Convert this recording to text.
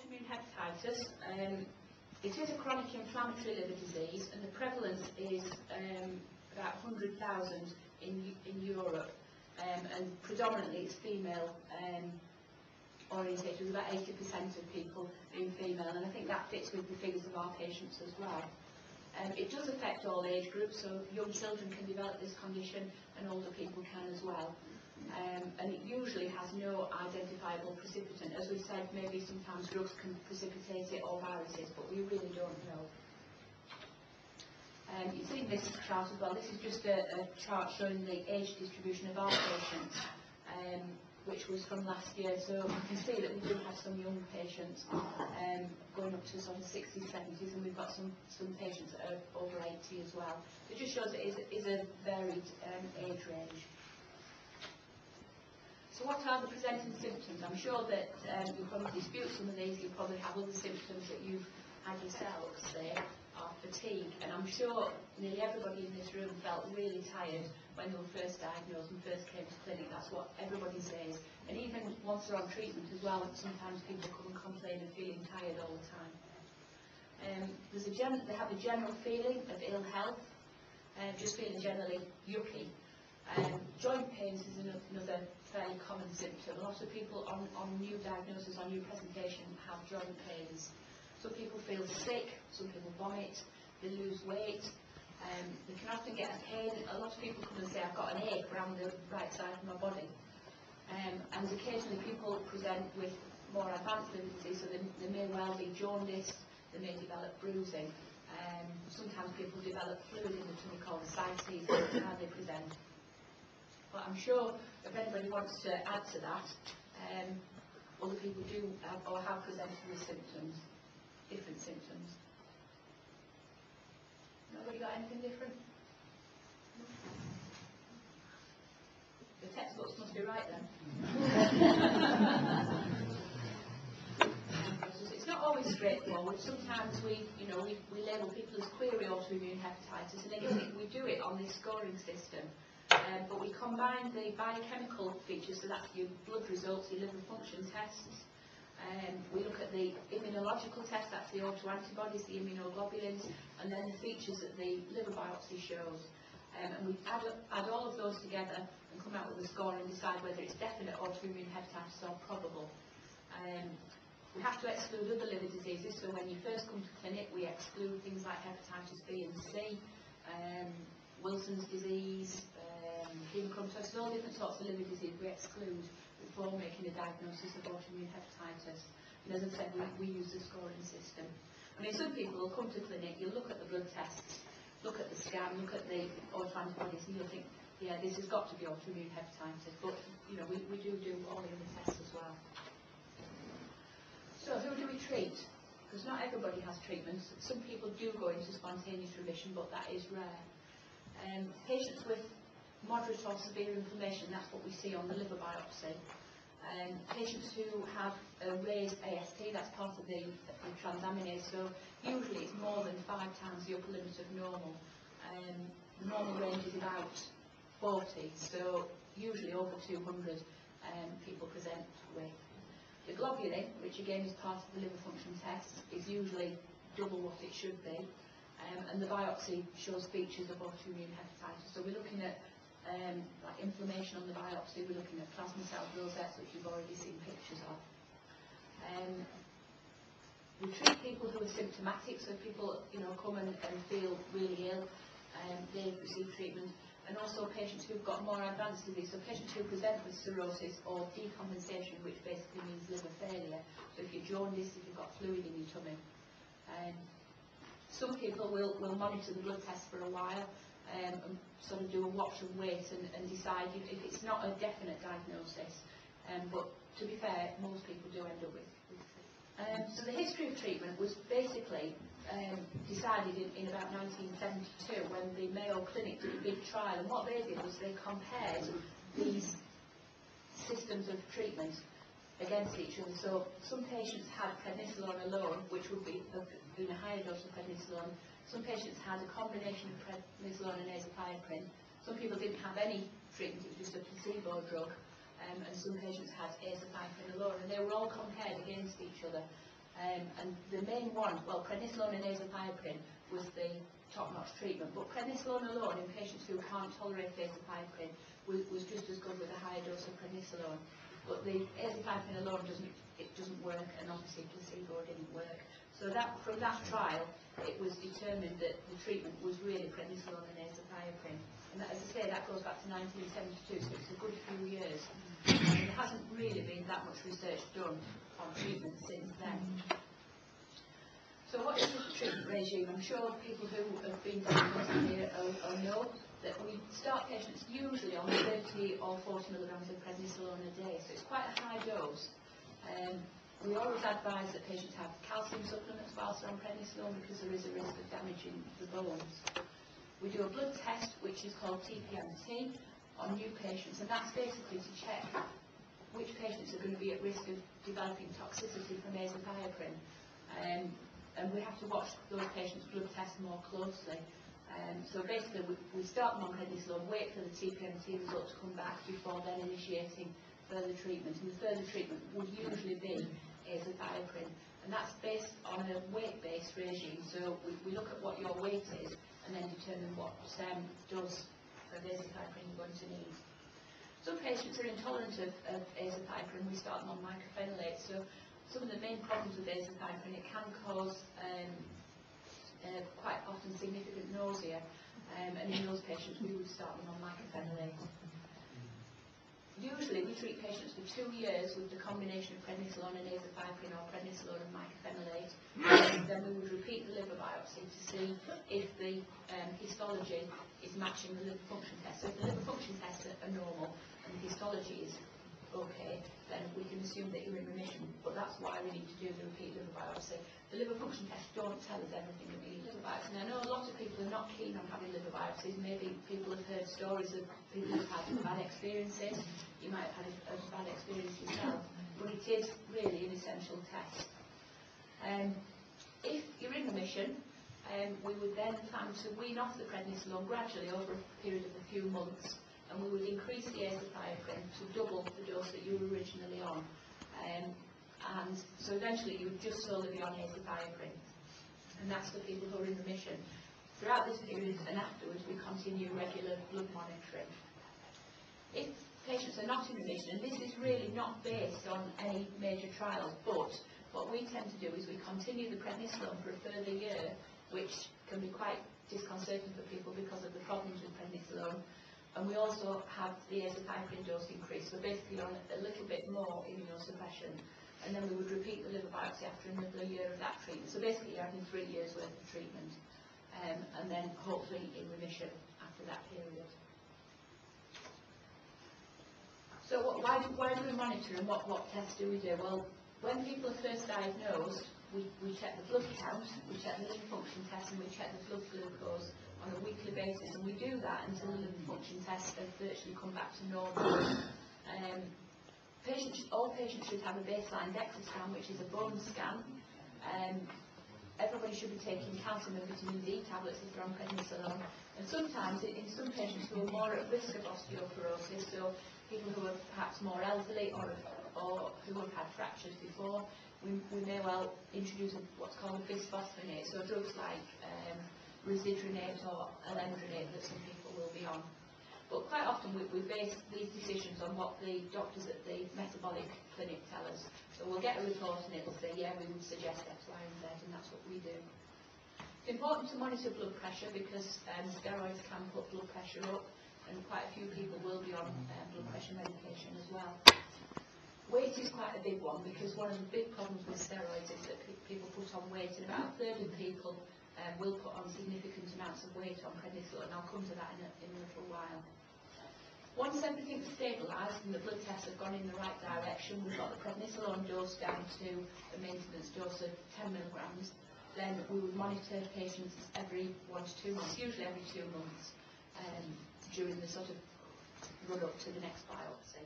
autoimmune hepatitis. It is a chronic inflammatory liver disease, and the prevalence is about 100,000 in Europe, and predominantly it's female orientated, with about 80% of people being female, and I think that fits with the figures of our patients as well. It does affect all age groups, so young children can develop this condition and older people can as well. And it usually has no identifiable precipitant. As we said, maybe sometimes drugs can precipitate it or viruses, but we really don't know. You've seen this chart as well. This is just a chart showing the age distribution of our patients, which was from last year. So you can see that we do have some young patients going up to sort of 60s, 70s, and we've got some patients that are over 80 as well. It just shows it is a varied age range. So what are the presenting symptoms? I'm sure that you'll probably dispute some of these. You'll probably have other symptoms that you've had yourselves, say, are fatigue. And I'm sure nearly everybody in this room felt really tired when they were first diagnosed and first came to clinic. That's what everybody says. And even once they're on treatment as well, sometimes people come and complain of feeling tired all the time. They have a general feeling of ill health, just feeling generally yucky. Joint pains is another fairly common symptom. A lot of people on new diagnosis, on new presentation, have joint pains. Some people feel sick, some people vomit, they lose weight, they can often get a pain. A lot of people come and say, I've got an ache around the right side of my body. And occasionally people present with more advanced liver disease, so they may well be jaundiced, they may develop bruising. Sometimes people develop fluid in the tummy called ascites, that's how they present. But I'm sure if anybody wants to add to that, other people do or have presented with symptoms, different symptoms. Nobody got anything different? The textbooks must be right then. It's not always straightforward. Sometimes we label people as query autoimmune hepatitis, and again we do it on this scoring system. But we combine the biochemical features, so that's your blood results, your liver function tests. We look at the immunological test, that's the autoantibodies, the immunoglobulins, and then the features that the liver biopsy shows. And we add all of those together and come out with a score and decide whether it's definite autoimmune hepatitis or probable. We have to exclude other liver diseases, so when you first come to clinic, we exclude things like hepatitis B and C, Wilson's disease, hemochromatosis, all different sorts of liver disease we exclude before making a diagnosis of autoimmune hepatitis. And as I said, we use the scoring system. I mean, some people will come to clinic, you'll look at the blood tests, look at the scan, look at the autoantibodies, and you'll think, yeah, this has got to be autoimmune hepatitis. But, you know, we do all the other tests as well. So who do we treat? Because not everybody has treatments. Some people do go into spontaneous remission, but that is rare. Patients with moderate or severe inflammation, that's what we see on the liver biopsy. Patients who have a raised AST, that's part of the transaminase, so usually it's more than 5 times the upper limit of normal. The normal range is about 40, so usually over 200 people present with. The globulin, which again is part of the liver function test, is usually double what it should be. And the biopsy shows features of autoimmune hepatitis. So we're looking at like inflammation on the biopsy, we're looking at plasma cell rosettes, which you've already seen pictures of. We treat people who are symptomatic, so people come and feel really ill, they receive treatment. And also patients who've got more advanced disease, so patients who present with cirrhosis or decompensation, which basically means liver failure. So if you're jaundiced, if you've got fluid in your tummy. Some people will monitor the blood test for a while and sort of do a watch and wait and decide if it's not a definite diagnosis. But to be fair, most people do end up with it. So the history of treatment was basically decided in about 1972 when the Mayo Clinic did a big trial, and what they did was they compared these systems of treatment against each other. So some patients had prednisolone alone, which would be a higher dose of prednisolone. Some patients had a combination of prednisolone and azathioprine. Some people didn't have any treatment, it was just a placebo drug. And some patients had azathioprine alone, and they were all compared against each other. And the main one, well, prednisolone and azathioprine was the top-notch treatment, but prednisolone alone in patients who can't tolerate azathioprine was just as good with a higher dose of prednisolone. But the azathioprine alone doesn't work, and obviously placebo didn't work. So that from that trial, it was determined that the treatment was really prednisolone and azathioprine. And that, as I say, that goes back to 1972, so it's a good few years. And there hasn't really been that much research done on treatment since then. So what is the treatment regime? I'm sure people who have been diagnosed here will know that we start patients usually on 30 or 40 milligrams of prednisolone a day, so it's quite a high dose. We always advise that patients have calcium supplements whilst they're on prednisolone because there is a risk of damaging the bones. We do a blood test which is called TPMT on new patients, and that's basically to check which patients are going to be at risk of developing toxicity from azathioprine. And we have to watch those patients' blood tests more closely. So basically we start them on prednisolone, wait for the TPMT result to come back before then initiating further treatment. And the further treatment would usually be azathioprine. And that's based on a weight-based regime. So we look at what your weight is and then determine what dose of azathioprine you're going to need. Some patients are intolerant of azathioprine. We start them on mycophenolate. So some of the main problems with azathioprine, it can cause quite often significant nausea, and in those patients we would start them on mycophenolate. Usually we treat patients for 2 years with the combination of prednisolone and azathioprine or prednisolone and mycophenolate, and then we would repeat the liver biopsy to see if the histology is matching the liver function test. So if the liver function tests are normal and the histology is okay, then we can assume that you're in remission, but that's why we need to do the repeat liver biopsy. The liver function tests don't tell us everything that we need liver biopsy. Now, I know a lot of people are not keen on having liver biopsies. Maybe people have heard stories of people who've had bad experiences. You might have had a bad experience yourself, but it is really an essential test. If you're in remission, we would then plan to wean off the prednisolone gradually over a period of a few months, and we would increase the azathioprine to double the dose that you were originally on. And so eventually you would just solely be on azathioprine. And that's for people who are in remission. Throughout this period and afterwards, we continue regular blood monitoring. If patients are not in remission, and this is really not based on any major trials, but what we tend to do is we continue the prednisolone for a further year, which can be quite disconcerting for people because of the problems with prednisolone. And we also have the azathioprine dose increased, so basically on a little bit more immunosuppression. And then we would repeat the liver biopsy after another year of that treatment. So basically you're having 3 years worth of treatment, and then hopefully in remission after that period. So why do we monitor, and what tests do we do? Well, when people are first diagnosed, we check the blood count, we check the liver function test, and we check the blood glucose on a weekly basis, and we do that until the liver function tests have virtually come back to normal. All patients should have a baseline DEXA scan, which is a bone scan. Everybody should be taking calcium and vitamin D tablets if they're on prednisolone. And sometimes, in some patients who are more at risk of osteoporosis, so people who are perhaps more elderly or who have had fractures before, we may well introduce what's called a bisphosphonate, so drugs like residronate or alendronate that some people will be on. But quite often we base these decisions on what the doctors at the metabolic clinic tell us. So we'll get a report and it will say, yeah, we would suggest X, Y and Z, and that's what we do. It's important to monitor blood pressure because steroids can put blood pressure up, and quite a few people will be on blood pressure medication as well. Weight is quite a big one because one of the big problems with steroids is that people put on weight, and about a third of people will put on significant amounts of weight on prednisolone, and I'll come to that in a little while. Once everything's stabilised and the blood tests have gone in the right direction, we've got the prednisolone dose down to a maintenance dose of 10 milligrams, then we would monitor patients every 1 to 2 months, usually every 2 months, during the sort of run up to the next biopsy.